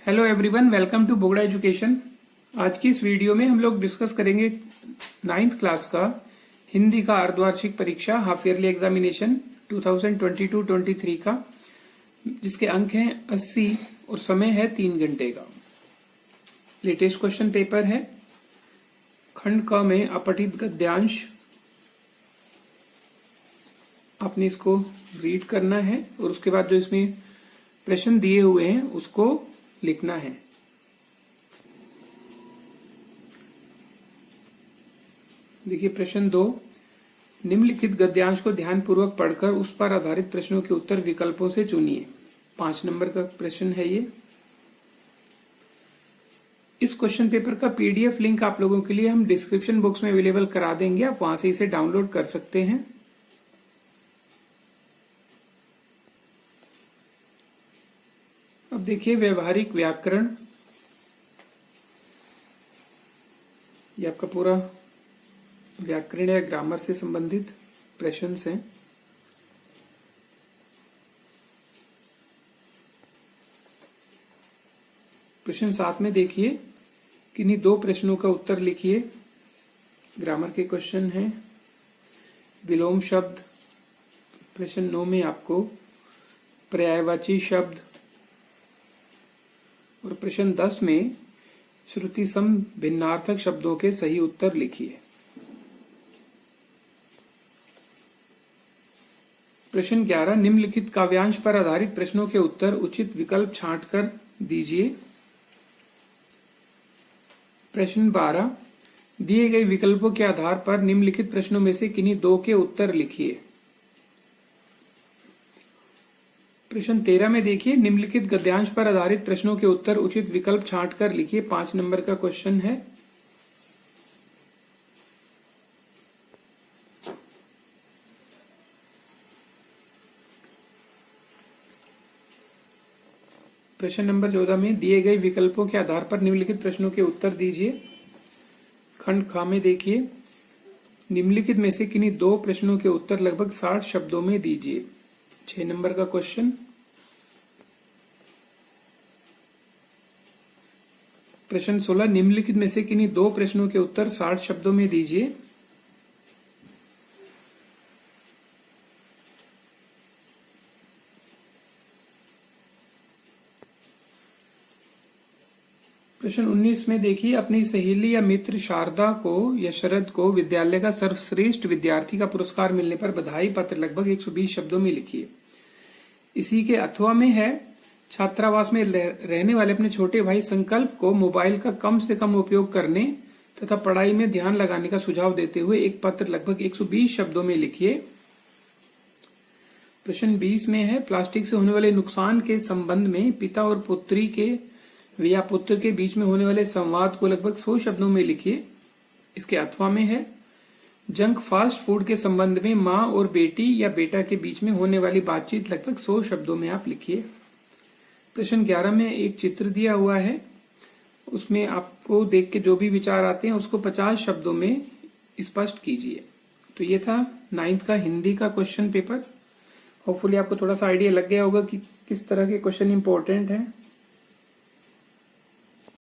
Hello everyone, welcome to Bogra education. आज की इस वीडियो में हम लोग डिस्कस करेंगे 9th क्लास का हिंदी का अर्धवार्षिक परीक्षा हाफ ईयरली एग्जामिनेशन 2022-23 का, जिसके अंक हैं 80 और समय है 3 घंटे का। लेटेस्ट क्वेश्चन पेपर है खंड क में अपठित गद्यांश। आपने इसको रीड करना है और उसके बाद जो इसमें प्रश्न दिए हुए हैं उसको लिखना है। देखिए प्रश्न 2, निम्नलिखित गद्यांश को ध्यानपूर्वक पढ़कर उस पर आधारित प्रश्नों के उत्तर विकल्पों से चुनिए। 5 नंबर का प्रश्न है ये। इस क्वेश्चन पेपर का पीडीएफ लिंक आप लोगों के लिए हम डिस्क्रिप्शन बॉक्स में अवेलेबल करा देंगे, आप वहां से इसे डाउनलोड कर सकते हैं। अब देखिए व्यवहारिक व्याकरण, ये आपका पूरा व्याकरण या ग्रामर से संबंधित प्रश्न हैं। प्रश्न 7 में देखिए किन्हीं 2 प्रश्नों का उत्तर लिखिए। ग्रामर के क्वेश्चन हैं। विलोम शब्द, प्रश्न 9 में आपको पर्यायवाची शब्द, और प्रश्न 10 में श्रुति सम भिन्नार्थक शब्दों के सही उत्तर लिखिए। प्रश्न 11, निम्नलिखित काव्यांश पर आधारित प्रश्नों के उत्तर उचित विकल्प छांटकर दीजिए। प्रश्न 12, दिए गए विकल्पों के आधार पर निम्नलिखित प्रश्नों में से किन्हीं 2 के उत्तर लिखिए। प्रश्न 13 में देखिए निम्नलिखित गद्यांश पर आधारित प्रश्नों के उत्तर उचित विकल्प छांटकर लिखिए। 5 नंबर का क्वेश्चन है। प्रश्न नंबर 14 में दिए गए विकल्पों के आधार पर निम्नलिखित प्रश्नों के उत्तर दीजिए। खंड ख में देखिए निम्नलिखित में से किन्हीं 2 प्रश्नों के उत्तर लगभग 60 शब्दों में दीजिए। 6 नंबर का क्वेश्चन। प्रश्न 16, निम्नलिखित में से किन्हीं 2 प्रश्नों के उत्तर 60 शब्दों में दीजिए। प्रश्न 19 में देखिए अपनी सहेली या मित्र शारदा को या शरद को विद्यालय का सर्वश्रेष्ठ विद्यार्थी का पुरस्कार मिलने पर बधाई पत्र लगभग 120 शब्दों में लिखिए। इसी के अथवा में है छात्रावास में रहने वाले अपने छोटे भाई संकल्प को मोबाइल का कम से कम उपयोग करने तथा पढ़ाई में ध्यान लगाने का सुझाव देते हुए एक पत्र लगभग 120 शब्दों में लिखिए। प्रश्न 20 में है प्लास्टिक से होने वाले नुकसान के संबंध में पिता और पुत्री के या पुत्र के बीच में होने वाले संवाद को लगभग 100 शब्दों में लिखिए। इसके अथवा में है जंक फास्ट फूड के संबंध में माँ और बेटी या बेटा के बीच में होने वाली बातचीत लगभग 100 शब्दों में आप लिखिए। प्रश्न 11 में एक चित्र दिया हुआ है, उसमें आपको देख के जो भी विचार आते हैं उसको 50 शब्दों में स्पष्ट कीजिए। तो ये था 9th का हिंदी का क्वेश्चन पेपर। होपफुली आपको थोड़ा सा आइडिया लग गया होगा कि किस तरह के क्वेश्चन इंपॉर्टेंट है।